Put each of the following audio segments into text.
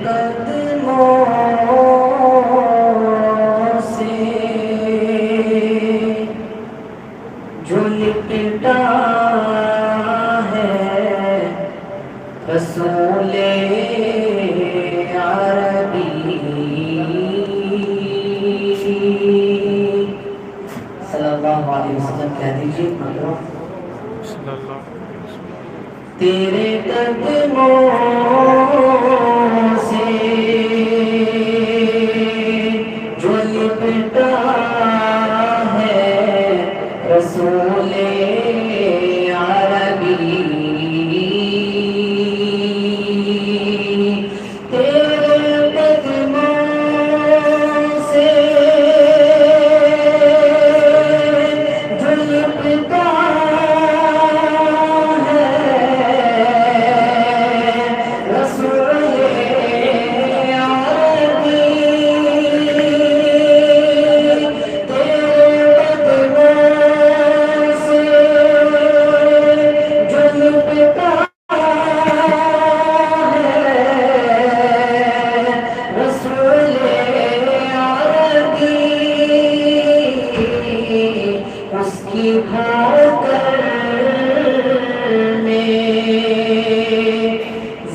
قدموں سے جو لپٹا ہے رسول عربی صلی اللہ علیہ وسلم کہہ دیجیے تیرے قدموں سے جو لپٹا ہے رسول عربی تیرے قدموں سے جو لپٹا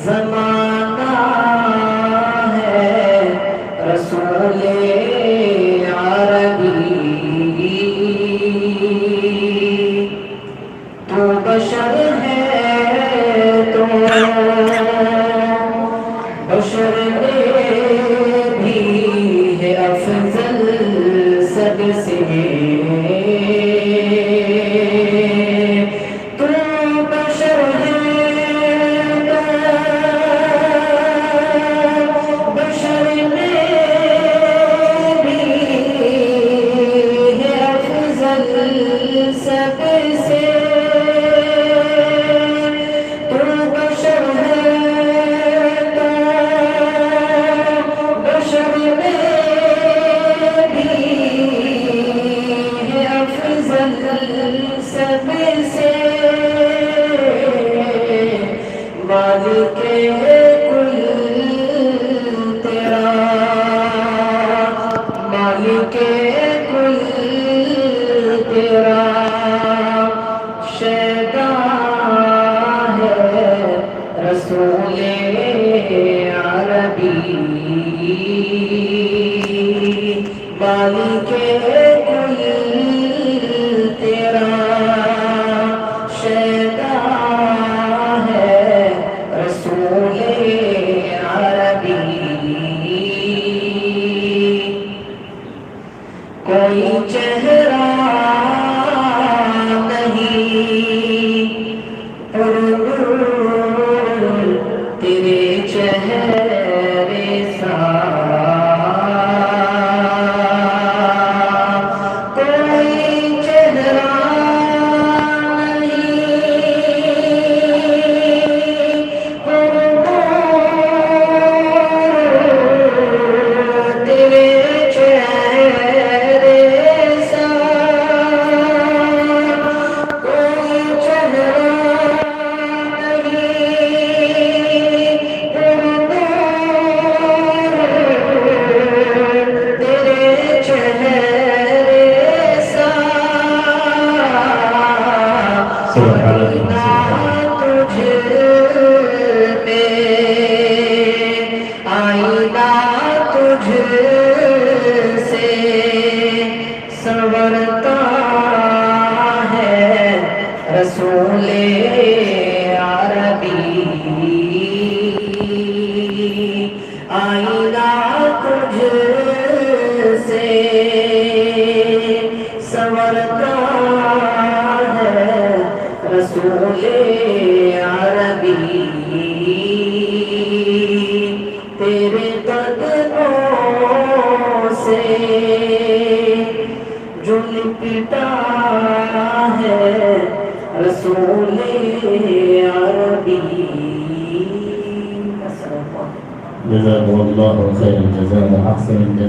زمانہ ہے رسول عربی تو بشر ہے تو بشر بھی ہے افضل سب سے مالک کل تیرا مالک کل تیرا شیدا ہے رسول عربی مالک کل تیرا شیدا کوئی چہرہ نہیں تیرے چہرے سا کوئی چہرہ سنورتا ہے رسول عربی آئینہ تجھ سے سنورتا ہے رسول عربی تیرے قدموں سے جو لپٹا ہے رسول عربی جزاكم الله خير الجزاء وأحسن الجزاء.